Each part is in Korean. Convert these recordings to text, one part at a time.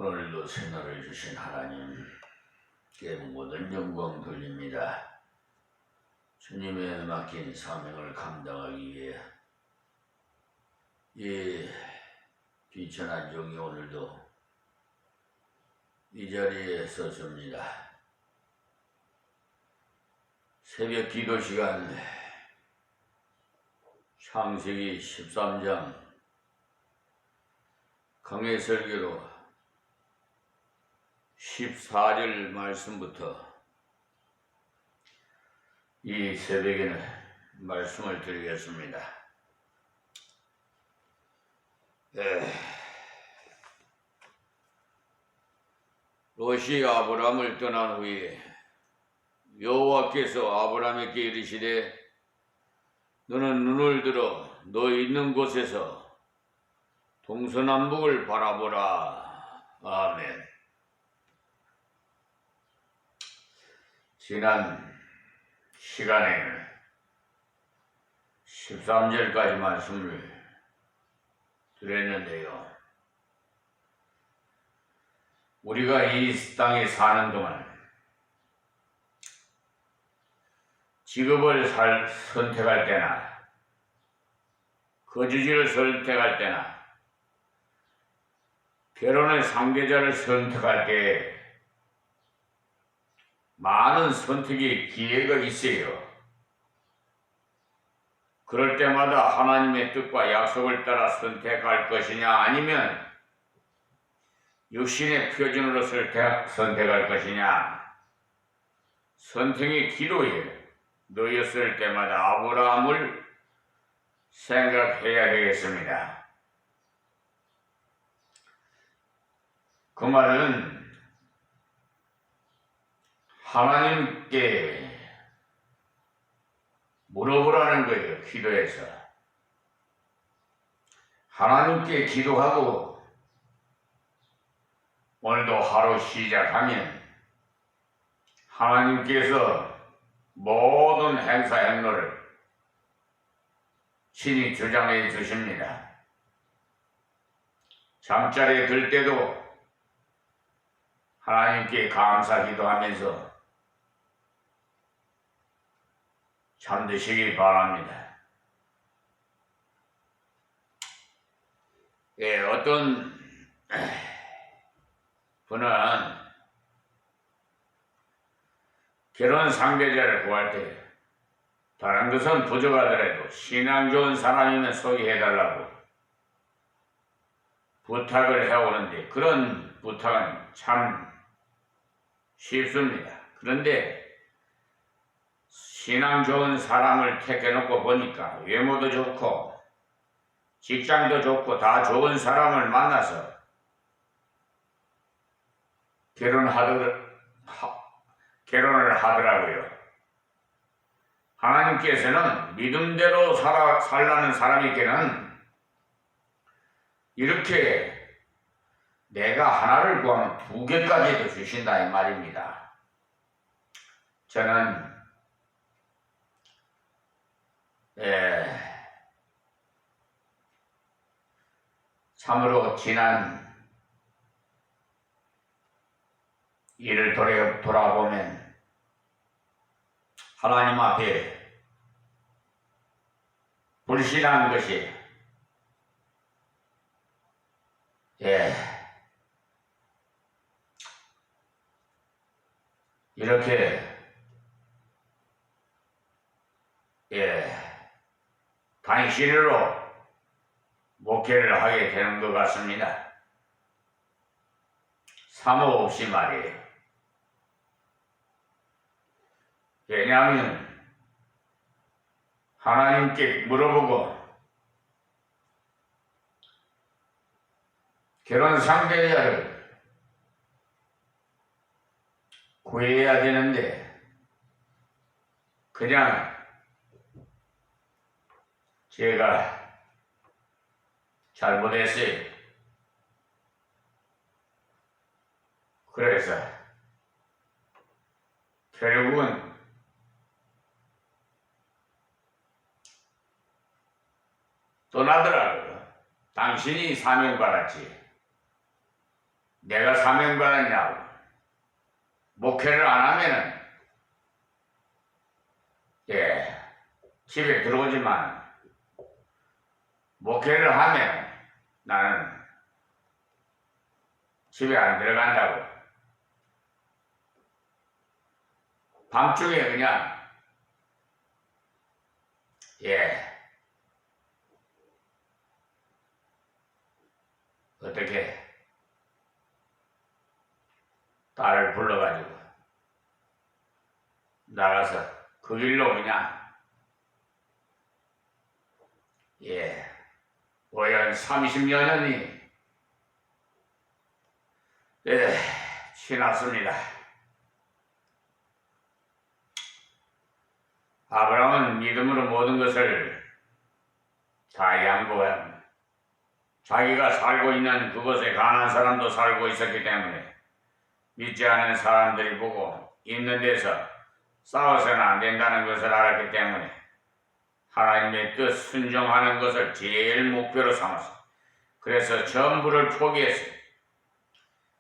오늘도 새날을 주신 하나님께 모든 영광 돌립니다. 주님의 맡긴 사명을 감당하기 위해 이 비천한 종이 오늘도 이 자리에 섰습니다. 새벽 기도 시간 창세기 13장 강해 설교로 14절 말씀부터 이 새벽에는 말씀을 드리겠습니다. 롯이 아브람을 떠난 후에 여호와께서 아브람에게 이르시되 너는 눈을 들어 너 있는 곳에서 동서남북을 바라보라. 아멘. 지난 시간에는 13절까지 말씀을 드렸는데요. 우리가 이 땅에 사는 동안 직업을 선택할 때나 거주지를 선택할 때나 결혼의 상대자를 선택할 때 많은 선택의 기회가 있어요. 그럴 때마다 하나님의 뜻과 약속을 따라 선택할 것이냐 아니면 육신의 표준으로 선택할 것이냐. 선택의 기로에 놓였을 때마다 아브라함을 생각해야 되겠습니다. 그 말은 하나님께 물어보라는 거예요. 기도해서 하나님께 기도하고 오늘도 하루 시작하면 하나님께서 모든 행사 행로를 친히 주장해 주십니다. 잠자리에 들 때도 하나님께 감사 기도하면서 잠드시기 바랍니다. 어떤 분은 결혼 상대자를 구할 때 다른 것은 부족하더라도 신앙 좋은 사람이면 소개해달라고 부탁을 해오는데 그런 부탁은 참 쉽습니다. 그런데 신앙 좋은 사람을 택해놓고 보니까 외모도 좋고 직장도 좋고 다 좋은 사람을 만나서 결혼을 하더라고요. 하나님께서는 믿음대로 살라는 사람에게는 이렇게 내가 하나를 구하면 2개까지도 주신다 이 말입니다. 저는 참으로 지난 일을 돌아보면 하나님 앞에 불신한 것이 이렇게 단신으로 목회를 하게 되는 것 같습니다. 사모 없이 말이에요. 왜냐하면 하나님께 물어보고 결혼 상대자를 구해야 되는데 그냥 제가 잘못했어요. 그래서 결국은 떠나더라고요. 당신이 사명받았지. 내가 사명받았냐고. 목회를 안 하면은 집에 들어오지만 목회를 하면 나는 집에 안 들어간다고. 밤중에 그냥 어떻게 딸을 불러가지고 나가서 그 길로 그냥 오연 30여 년이 지났습니다. 아브라함은 믿음으로 모든 것을 다 양보한, 자기가 살고 있는 그곳에 가난한 사람도 살고 있었기 때문에 믿지 않은 사람들이 보고 있는 데서 싸워서는 안 된다는 것을 알았기 때문에 하나님의 뜻 순종하는 것을 제일 목표로 삼았어. 그래서 전부를 포기했어요.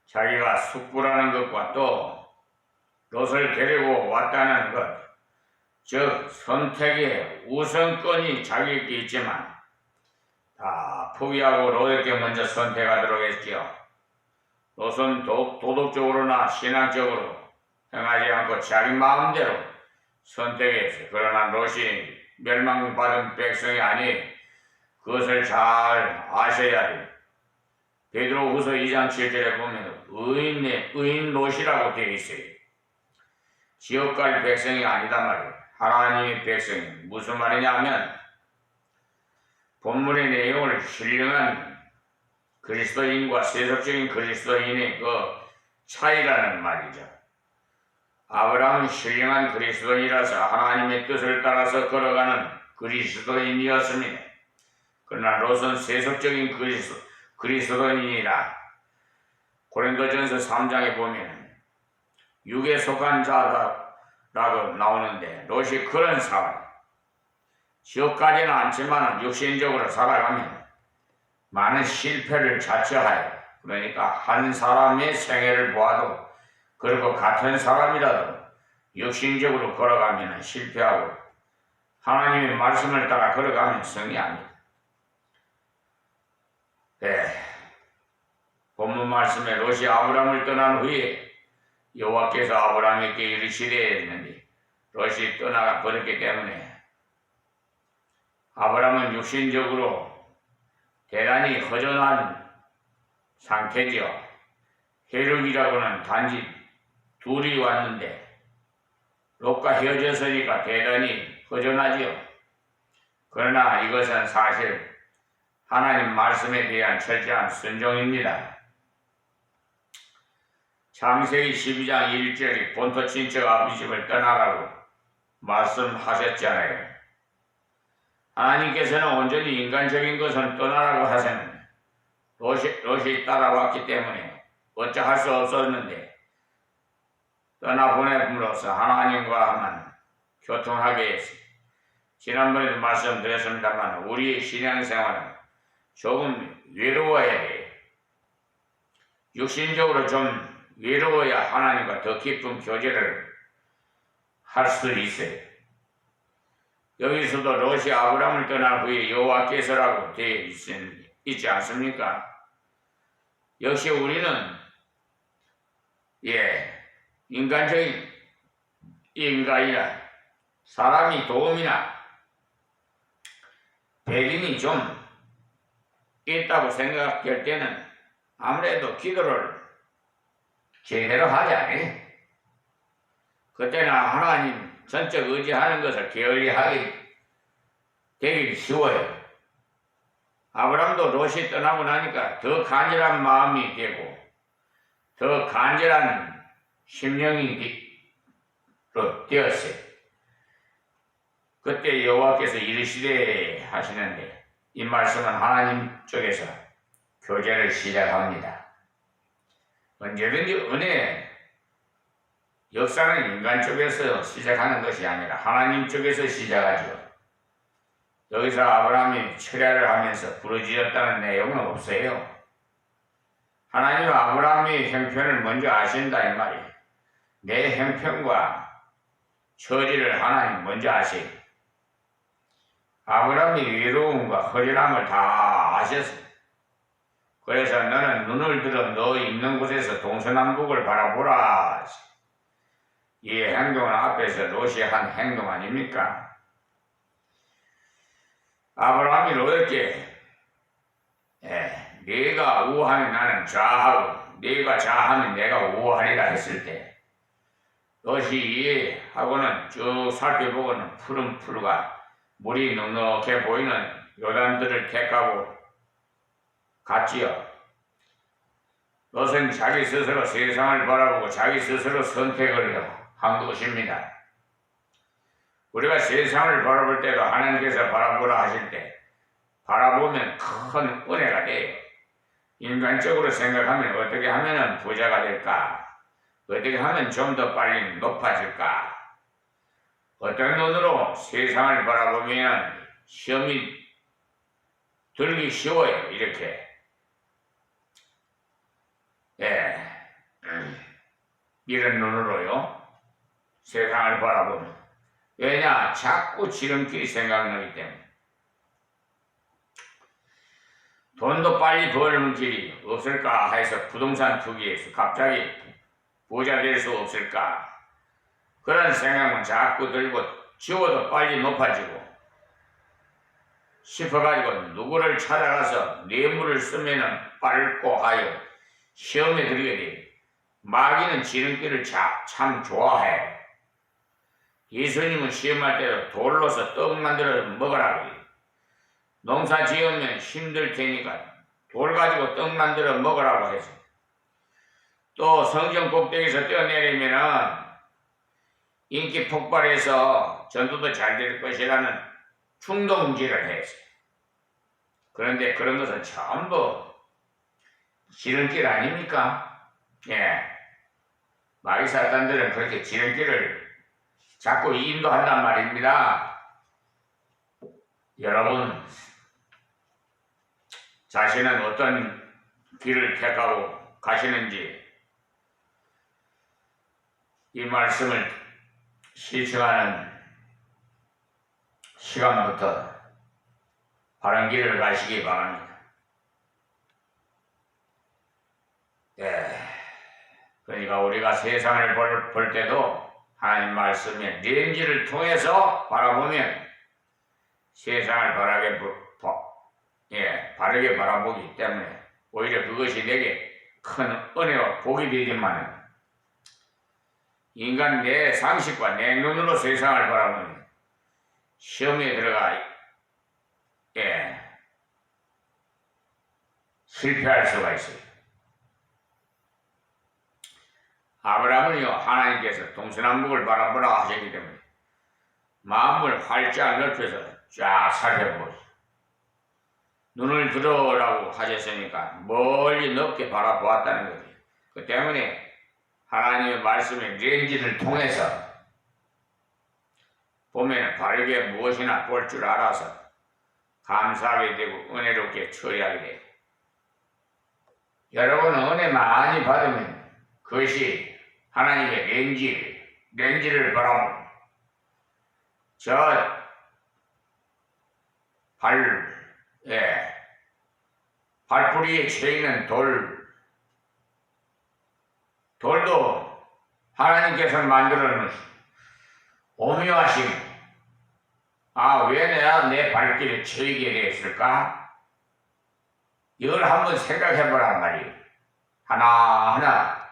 자기가 숙부라는 것과 또 롯을 데리고 왔다는 것, 즉 선택의 우선권이 자기에게 있지만 다 포기하고 롯에게 먼저 선택하도록 했지요. 롯은 도덕적으로나 신앙적으로 행하지 않고 자기 마음대로 선택했어요. 그러나 롯이 멸망받은 백성이 아니, 그것을 잘 아셔야 돼요. 베드로후서 2장 7절에 보면 의인 롯이라고 되어 있어요. 지옥 갈 백성이 아니단 말이에요. 하나님의 백성이. 무슨 말이냐 하면 본문의 내용을 신령한 그리스도인과 세속적인 그리스도인의 그 차이라는 말이죠. 아브라함은 신령한 그리스도인이라서 하나님의 뜻을 따라서 걸어가는 그리스도인이었습니다. 그러나 롯은 세속적인 그리스도인이라 고린도전서 3장에 보면 육에 속한 자라고 나오는데 롯이 그런 사람, 지옥까지는 않지만 육신적으로 살아가면 많은 실패를 자처하여, 그러니까 한 사람의 생애를 보아도 그리고 같은 사람이라도 육신적으로 걸어가면 실패하고 하나님의 말씀을 따라 걸어가면 승리합니다. 본문 말씀에 롯이 아브라함을 떠난 후에 여호와께서 아브라함에게 이르시되 했는데 롯이 떠나가 버렸기 때문에 아브라함은 육신적으로 대단히 허전한 상태지요. 혈육이라고는 단지 둘이 왔는데 롯과 헤어졌으니까 대단히 허전하지요. 그러나 이것은 사실 하나님 말씀에 대한 철저한 순종입니다. 창세기 12장 1절이 본토 친척 아버지 집을 떠나라고 말씀하셨잖아요. 하나님께서는 온전히 인간적인 것은 떠나라고 하셨는데 롯이 따라왔기 때문에 어찌할 수 없었는데 떠나보냄으로써 하나님과만 교통하게 했습니다. 지난번에도 말씀드렸습니다만 우리의 신앙생활은 조금 외로워야 해요. 육신적으로 좀 외로워야 하나님과 더 깊은 교제를 할 수 있어요. 여기서도 롯이 아브라함을 떠난 후에 여호와께서라고 되어 있지 않습니까? 역시 우리는 인간적인 인간이나 사람이 도움이나 배경이 좀 있다고 생각할 때는 아무래도 기도를 제대로 하지 않아요. 그때는 하나님 전적 의지하는 것을 게을리하게 되기 쉬워요. 아브라함도 롯이 떠나고 나니까 더 간절한 마음이 되고 더 간절한 심령이 되었어요. 그때 여호와께서 이르시되 하시는데 이 말씀은 하나님 쪽에서 교제를 시작합니다. 언제든지 은혜 역사는 인간 쪽에서 시작하는 것이 아니라 하나님 쪽에서 시작하죠. 여기서 아브라함이 철야를 하면서 부르짖었다는 내용은 없어요. 하나님은 아브라함의 형편을 먼저 아신다 이 말이에요. 내 형편과 처지를 하나님 먼저 아세요. 아브라함이 외로움과 허전함을 다 아셨어요. 그래서 너는 눈을 들어 너 있는 곳에서 동서남북을 바라보라. 이 행동은 앞에서 롯이 한 행동 아닙니까? 아브라함이 롯에게 네가 우하면 나는 좌하고 네가 좌하면 내가 우하리라 했을 때 롯이 이해하고는 쭉 살펴보고는 푸른 풀과 물이 넉넉해 보이는 요단들을 택하고 갔지요. 롯은 자기 스스로 세상을 바라보고 자기 스스로 선택을 한 것입니다. 우리가 세상을 바라볼 때도 하나님께서 바라보라 하실 때 바라보면 큰 은혜가 돼요. 인간적으로 생각하면 어떻게 하면 부자가 될까? 어떻게 하면 좀 더 빨리 높아질까? 어떤 눈으로 세상을 바라보면 시험이 들기 쉬워요. 이렇게. 이런 눈으로요. 세상을 바라보면. 왜냐? 자꾸 지름길이 생각나기 때문에. 돈도 빨리 버는 길이 없을까 해서 부동산 투기에서 갑자기 부자 될 수 없을까? 그런 생각은 자꾸 들고 지워도 빨리 높아지고 싶어가지고 누구를 찾아가서 뇌물을 쓰면은 빨고 하여 시험에 들게 돼. 마귀는 지름길을 참 좋아해. 예수님은 시험할 때도 돌로서 떡 만들어 먹으라고 해. 농사 지으면 힘들 테니까 돌 가지고 떡 만들어 먹으라고 해서 또 성전 꼭대기에서 뛰어내리면은 인기 폭발해서 전도도 잘 될 것이라는 충동질을 했어요. 그런데 그런 것은 전부 지름길 아닙니까? 마귀 사탄들은 그렇게 지름길을 자꾸 인도한단 말입니다. 여러분 자신은 어떤 길을 택하고 가시는지 이 말씀을 실천하는 시간부터 바른 길을 가시기 바랍니다. 그러니까 우리가 세상을 볼 때도 하나님 말씀의 렌즈를 통해서 바라보면 세상을 바르게 바라보기 때문에 오히려 그것이 내게 큰 은혜와 복이 되지만 인간 내 상식과 내 눈으로 세상을 바라보면 시험에 들어가 실패할 수가 있어요. 아브라함은요 하나님께서 동서남북을 바라보라 하셨기 때문에 마음을 활짝 넓혀서 쫙 살펴보세요. 눈을 들어라고 하셨으니까 멀리 넓게 바라보았다는 거죠. 그 때문에 하나님의 말씀의 렌즈를 통해서 보면 바르게 무엇이나 볼 줄 알아서 감사하게 되고 은혜롭게 처리하게 돼요. 여러분은 은혜 많이 받으면 그것이 하나님의 렌즈를 바라보고 저 발뿌리에 채이는 돌도 하나님께서 만들어 놓으신 오묘하심. 왜 내가 내 발길에 채이게 되었을까? 이걸 한번 생각해 보란 말이에요. 하나하나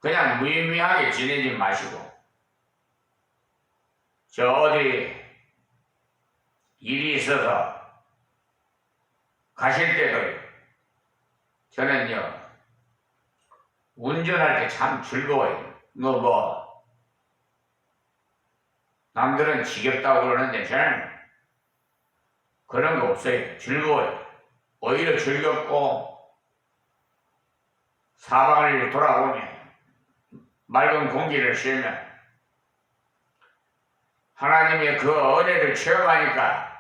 그냥 무의미하게 지내지 마시고 저 어디 일이 있어서 가실 때도 저는요 운전할 때 참 즐거워요. 남들은 지겹다고 그러는데 저는 그런 거 없어요. 즐거워요. 오히려 즐겁고 사방을 돌아보면 맑은 공기를 쐬면 하나님의 그 은혜를 체험하니까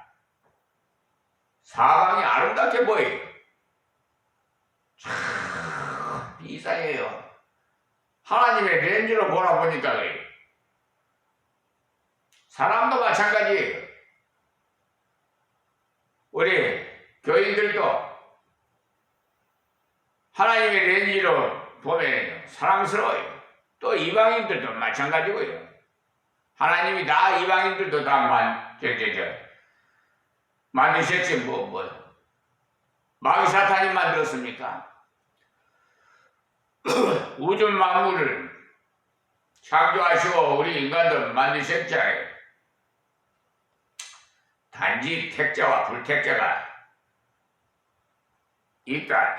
사방이 아름답게 보여요. 참 이상해요. 하나님의 렌즈로 보라보니까 그래요. 사람도 마찬가지예요. 우리 교인들도 하나님의 렌즈로 보면 사랑스러워요. 또 이방인들도 마찬가지고요. 하나님이 다 이방인들도 다 만드셨지 마귀 사탄이 만들었습니까? 우주 만물을 창조하시고 우리 인간들 만드셨잖아요. 단지 택자와 불택자가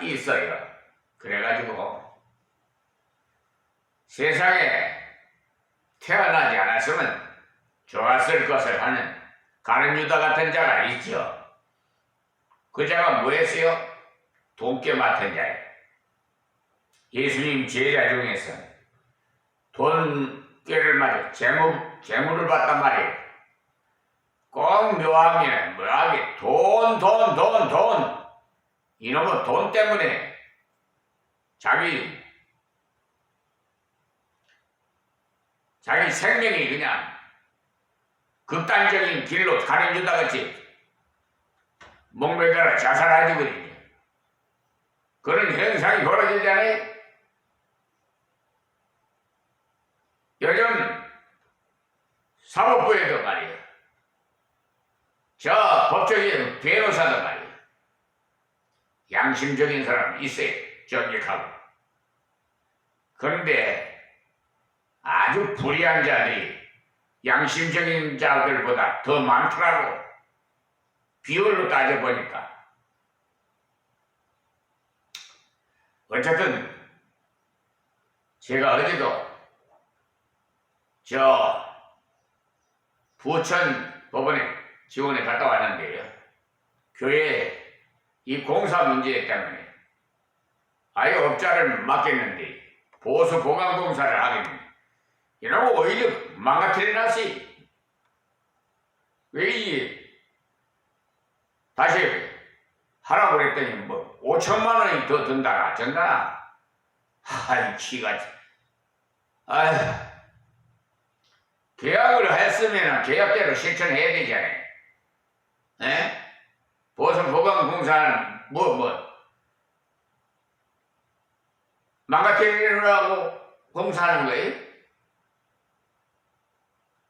있어요. 그래가지고 세상에 태어나지 않았으면 좋았을 것을 하는 가룟 유다 같은 자가 있죠. 그 자가 뭐였어요? 돈깨 맡은 자예요. 예수님 제자 중에서 돈깨를 맞아 재물을 받단 말이에요. 꼭 묘하면 묘하게 돈 이놈은 돈 때문에 자기 생명이 그냥 극단적인 길로 가는 주다같이 목매달아 자살하지거든요. 그런 현상이 벌어지잖아요. 요즘 사법부에도 말이에요. 저 법적인 변호사도 말이에요. 양심적인 사람이 있어요. 정직하고. 그런데 아주 불의한 자들이 양심적인 자들보다 더 많더라고. 비율로 따져보니까. 어쨌든 제가 어제도 저 부천 법원에 지원에 갔다 왔는데요. 교회 이 공사 문제 때문에 아예 업자를 맡겼는데 보수 보강 공사를 하겠네. 이러고 오히려 망가뜨려놨지. 왜 이게 다시 하라고 그랬더니 5천만 원이 더 든다. 전다. 아이 기가. 아휴. 계약을 했으면 계약대로 실천해야 되잖아요. 에? 보수 보강 공사는 망가뜨리려고 공사하는 거예요?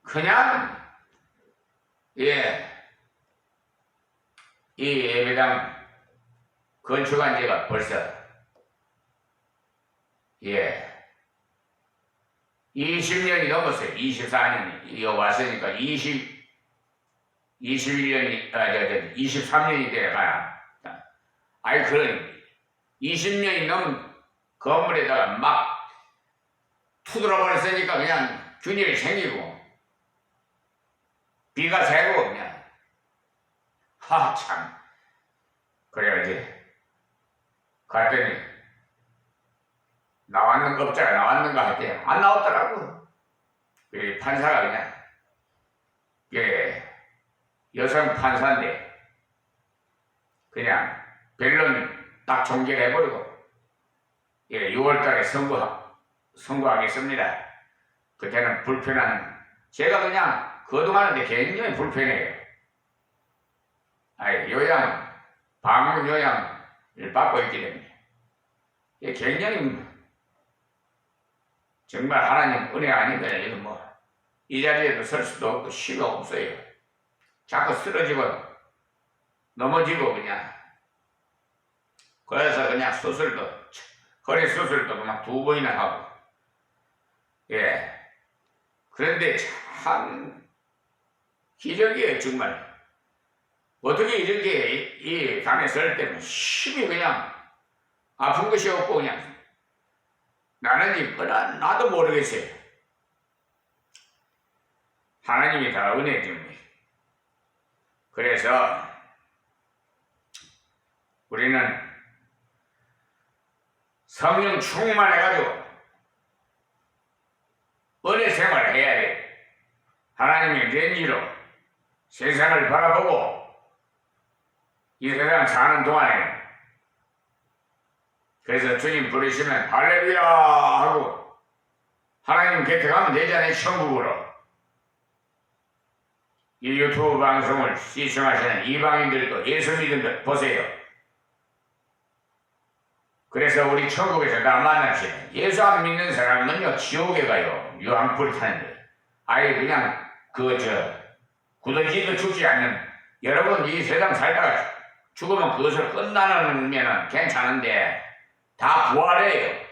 그냥 이 예배당 건축한 지가 벌써 20년이 넘었어요. 24년이 왔으니까 23년이 돼가야. 아니 그러니 20년이 넘은 건물에다가 막 투들어 버렸으니까 그냥 균열이 생기고 비가 새고 그냥 참. 그래야지 갔더니 나왔는가 없자가 나왔는가 할때 안 나왔더라고. 판사가 그냥 여성 판사인데 그냥 변론 딱 종결해버리고 6월달에 선고하겠습니다. 그때는 불편한 제가 그냥 거동하는데 굉장히 불편해요. 방문 요양을 받고 있기 때문에 굉장히 정말 하나님 은혜 아닌가요? 이 자리에도 설 수도 없고 쉬가 없어요. 자꾸 쓰러지고 넘어지고 그냥. 그래서 그냥 허리 수술도 그냥 2번이나 하고. 그런데 참 기적이에요 정말. 어떻게 이렇게 이 담에 설 때는 힘이 그냥 아픈 것이 없고 그냥 나는지 나도 모르겠어요. 하나님이 다 은혜 줍니다. 그래서 우리는 성령 충만해가지고 은혜 생활을 해야 돼. 하나님의 렌즈로 세상을 바라보고 이 세상 사는 동안에 그래서 주님 부르시면 할렐루야 하고 하나님 곁에 가면 되잖아요. 천국으로. 이 유튜브 방송을 시청하시는 이방인들도 예수 믿는 것 보세요. 그래서 우리 천국에서 다 만납시다. 예수 안 믿는 사람은요 지옥에 가요. 유황불 타는데 아예 그냥 굳어지도 죽지 않는. 여러분 이 세상 살다가 죽으면 그것을 끝나는 괜찮은데 다 부활해요.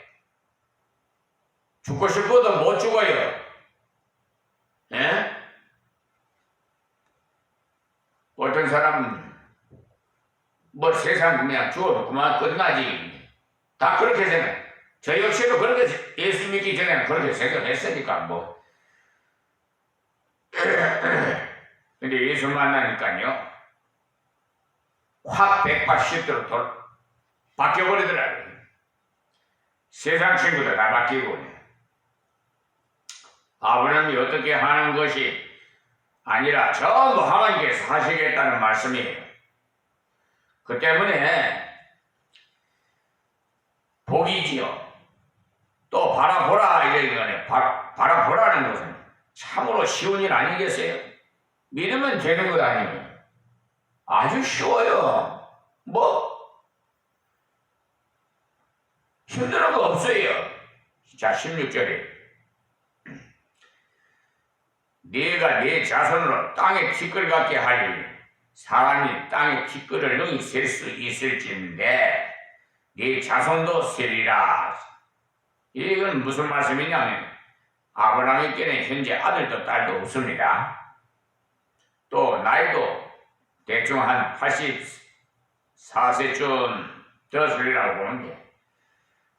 죽고 싶어도 못 죽어요. 예? 어떤 사람은 뭐 세상 그냥 죽어도 그만 끝나지. 다 그렇게 생각해. 저 역시도 그렇게 예수 믿기 전에는 그렇게 생각했으니까 뭐. 근데 예수 만나니까요 확 180도로 바뀌어버리더라고요. 세상 친구들 다 바뀌고. 아브라함이 어떻게 하는 것이 아니라 전부 하나님께서 하시겠다는 말씀이에요. 그 때문에 복이지요. 또 바라보라 이러는 거네. 바라보라는 것은 참으로 쉬운 일 아니겠어요? 믿으면 되는 것 아니에요. 아주 쉬워요. 뭐 힘든 거 없어요. 자 16절에 네가 네 자손으로 땅에 티끌 같게 하리니 사람이 땅에 티끌을 능히 셀 수 있을진데 네 자손도 세리라. 이건 무슨 말씀이냐면 아브라함에게는 현재 아들도 딸도 없습니다. 또 나이도 대충 한 84세쯤 되었으리라고 보는데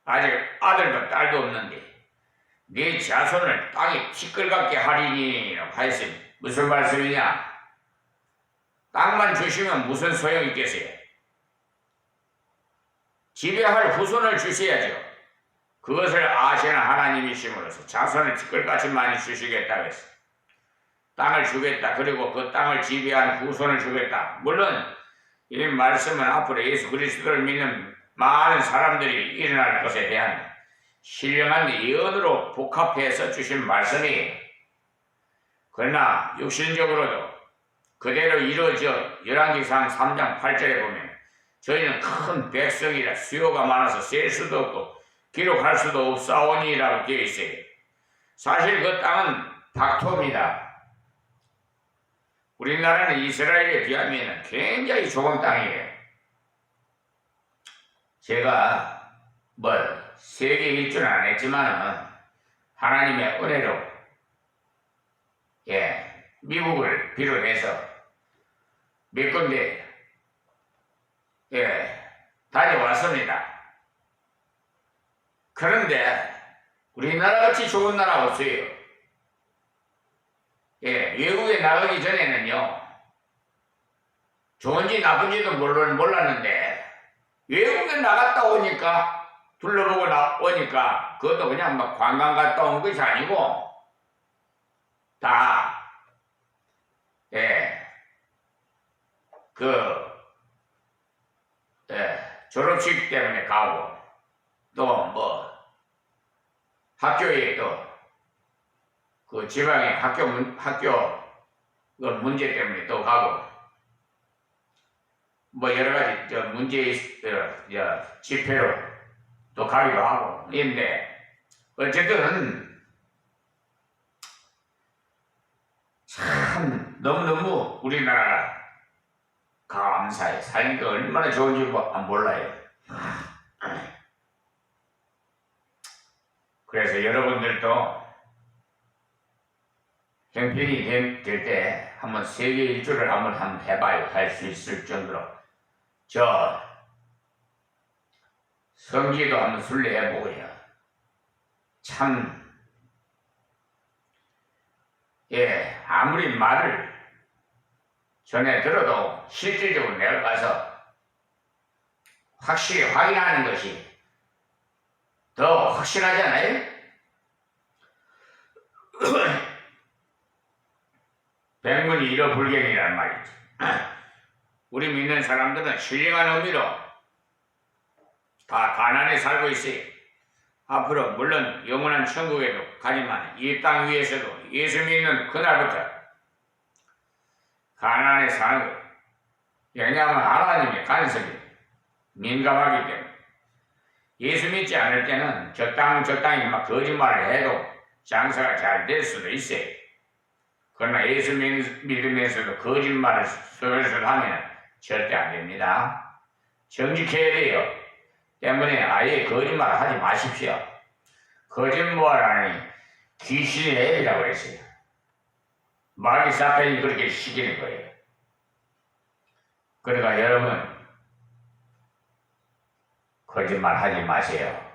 아직 아들도 딸도 없는데 네 자손을 땅에 티끌 같게 하리니 하였으니 무슨 말씀이냐? 땅만 주시면 무슨 소용이 있겠어요? 지배할 후손을 주셔야죠. 그것을 아시는 하나님이심으로써 자손을 티끌같이 많이 주시겠다고 했어요. 땅을 주겠다. 그리고 그 땅을 지배한 후손을 주겠다. 물론 이 말씀은 앞으로 예수 그리스도를 믿는 많은 사람들이 일어날 것에 대한 신령한 예언으로 복합해서 주신 말씀이에요. 그러나 육신적으로도 그대로 이루어져 열왕기상 3장 8절에 보면 저희는 큰 백성이라 수요가 많아서 셀 수도 없고 기록할 수도 없사오니라고 되어 있어요. 사실 그 땅은 박토입니다. 우리나라는 이스라엘에 비하면 굉장히 좁은 땅이에요. 제가 뭐 세계 일주는 안 했지만 하나님의 은혜로 미국을 비롯해서 몇 군데 다녀왔습니다. 그런데 우리나라같이 좋은 나라 없어요. 외국에 나가기 전에는요 좋은지 나쁜지도 몰랐는데 외국에 나갔다 오니까 둘러보고 오니까 그것도 그냥 막 관광 갔다 온 것이 아니고 다 졸업식 때문에 가고 또 뭐 학교에 또 그 지방의 학교 그 문제 때문에 또 가고 뭐 여러 가지 문제 집회로 또 가기도 하고 있는데 어쨌든 참 너무너무 우리나라가 감사해. 살기가 얼마나 좋은지 몰라요. 그래서 여러분들도 형편이 될 때 한번 세계 일주를 한번 해봐요. 할 수 있을 정도로. 성지도 한번 순례해보고요. 참 아무리 말을 전에 들어도 실질적으로 내가 가서 확실히 확인하는 것이 더 확실하잖아요. 백문이 일어불견이란 말이지. 우리 믿는 사람들은 신령한 의미로 다 가난에 살고 있어요. 앞으로 물론 영원한 천국에도 가지만 이 땅 위에서도 예수 믿는 그날부터 가난에 사는 거예요. 왜냐하면 하나님의 간섭이 민감하기 때문에. 예수 믿지 않을 때는 적당히 막 거짓말을 해도 장사가 잘 될 수도 있어요. 그러나 예수 믿으면서도 거짓말을 슬슬 하면 절대 안 됩니다. 정직해야 돼요. 때문에 아예 거짓말 하지 마십시오. 거짓말하니 귀신의 애비라고 했어요. 마귀 사탄이 그렇게 시키는 거예요. 그러니까 여러분 거짓말 하지 마세요.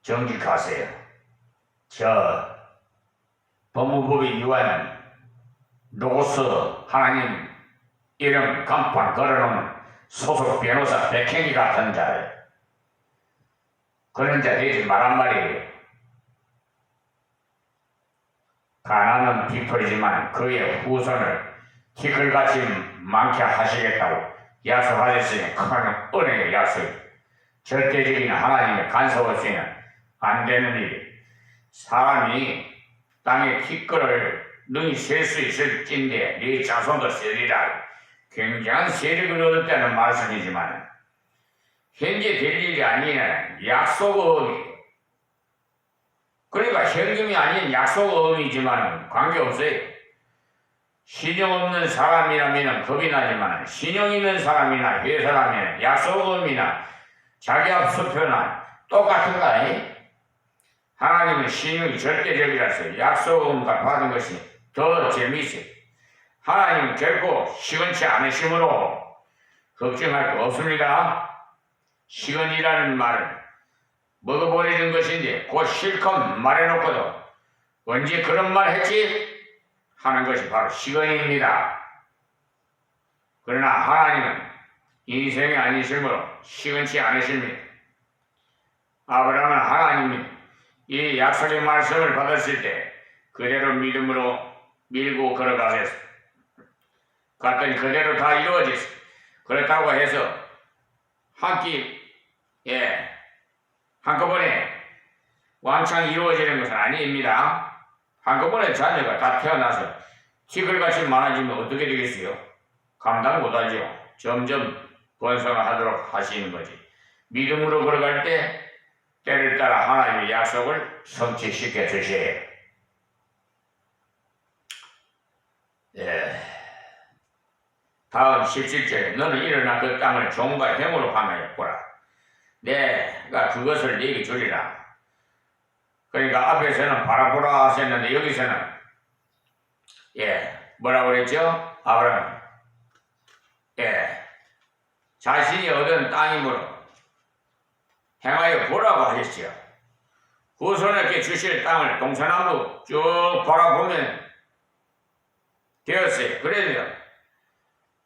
정직하세요. 저 법무법이 유한 로스 하나님 이름 간판 걸어놓은 소속 변호사 백행이 같은 자를 그런 자 되지 말란 말이에요. 가난은 빅토리지만 그의 후손을 티끌같이 많게 하시겠다고 약속하셨으니 큰 은혜의 약속. 절대적인 하나님의 간섭 없이는 안 되는 일. 사람이 땅에 티끌을 능히 셀 수 있을진데 네 자손도 세리라. 굉장한 세력을 얻었다는 말씀이지만 현재 될 일이 아닌 약속어음이에요. 그러니까 현금이 아닌 약속어음이지만 관계없어요. 신용 없는 사람이라면 겁이 나지만 신용 있는 사람이나 회사라면 약속어음이나 자기 앞 수표나 똑같은 거 아니에요? 하나님은 신용이 절대적이라서 약속음과 받은 것이 더 재미있어요. 하나님은 결코 시건치 않으심으로 걱정할 거 없습니다. 시건이라는 말은 먹어버리는 것인데 곧 실컷 말해놓고도 언제 그런 말 했지? 하는 것이 바로 시건입니다. 그러나 하나님은 인생이 아니심으로 시건치 않으십니다. 아브라함은 하나님이 이 약속의 말씀을 받았을 때 그대로 믿음으로 밀고 걸어가셨어요. 갔더니 그대로 다 이루어졌어요. 그렇다고 해서 한꺼번에 왕창 이루어지는 것은 아닙니다. 한꺼번에 자녀가 다 태어나서 티끌같이 많아지면 어떻게 되겠어요? 감당 못하죠. 점점 번성을 하도록 하시는 거지. 믿음으로 걸어갈 때 때를 따라 하나님의 약속을 성취시켜 주세요. 다음 17절에 너는 일어나 그 땅을 종과 행으로 함하여 보라. 내가 그것을 네게 주리라. 그러니까 앞에서는 바라보라 하셨는데 여기서는 뭐라고 그랬죠? 아브라함 자신이 얻은 땅이므로 행하여 보라고 하셨지요. 후손에게 주실 땅을 동서남북 쭉 바라보면 되었어요. 그래서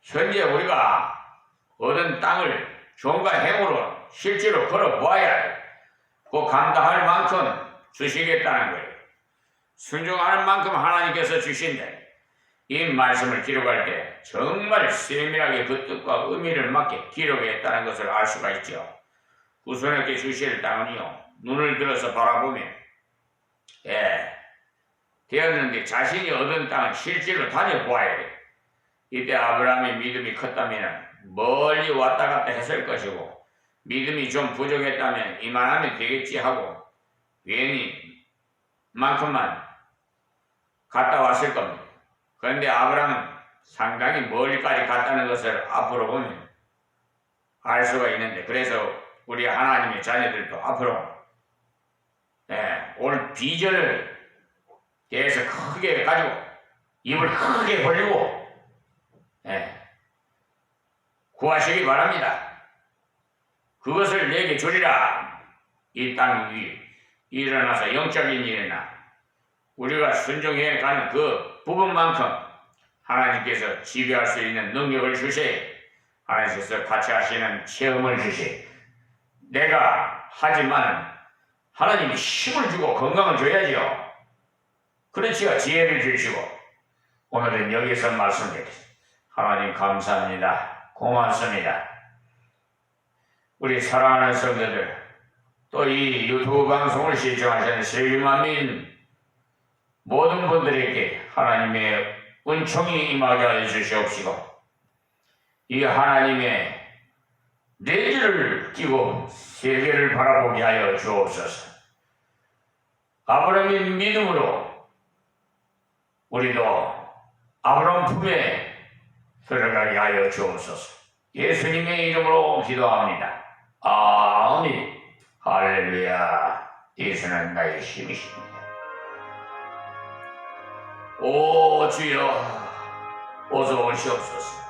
현재 우리가 얻은 땅을 종과 행으로 실제로 걸어보아야 그 감당할 만큼 주시겠다는 거예요. 순종하는 만큼 하나님께서 주신대. 이 말씀을 기록할 때 정말 세밀하게 그 뜻과 의미를 맞게 기록했다는 것을 알 수가 있죠. 후손에게 주실 땅은요, 눈을 들어서 바라보면 되었는데 자신이 얻은 땅은 실제로 다녀보아야 돼요. 이때 아브라함의 믿음이 컸다면 멀리 왔다 갔다 했을 것이고 믿음이 좀 부족했다면 이만하면 되겠지 하고 괜히 만큼만 갔다 왔을 겁니다. 그런데 아브라함은 상당히 멀리까지 갔다는 것을 앞으로 보면 알 수가 있는데 그래서 우리 하나님의 자녀들도 앞으로 올 비전을 대해서 크게 가지고 입을 크게 벌리고 구하시기 바랍니다. 그것을 내게 주리라. 이 땅 위에 일어나서 영적인 일이나 우리가 순종해 가는 그 부분만큼 하나님께서 지배할 수 있는 능력을 주세요. 하나님께서 같이 하시는 체험을 주세요. 내가 하지만 하나님이 힘을 주고 건강을 줘야죠. 그렇지요. 지혜를 주시고 오늘은 여기서 말씀드리겠습니다. 하나님 감사합니다. 고맙습니다. 우리 사랑하는 성도들 또 이 유튜브 방송을 시청하시는 세계만민 모든 분들에게 하나님의 은총이 임하게 하여 주시옵시고 이 하나님의 렌즈를 끼고 세계를 바라보게 하여 주옵소서. 아브라함의 믿음으로 우리도 아브라함 품에 들어가게 하여 주옵소서. 예수님의 이름으로 기도합니다. 아멘. 할렐루야. 예수는 나의 힘이십니다. 오 주여 어서 오시옵소서.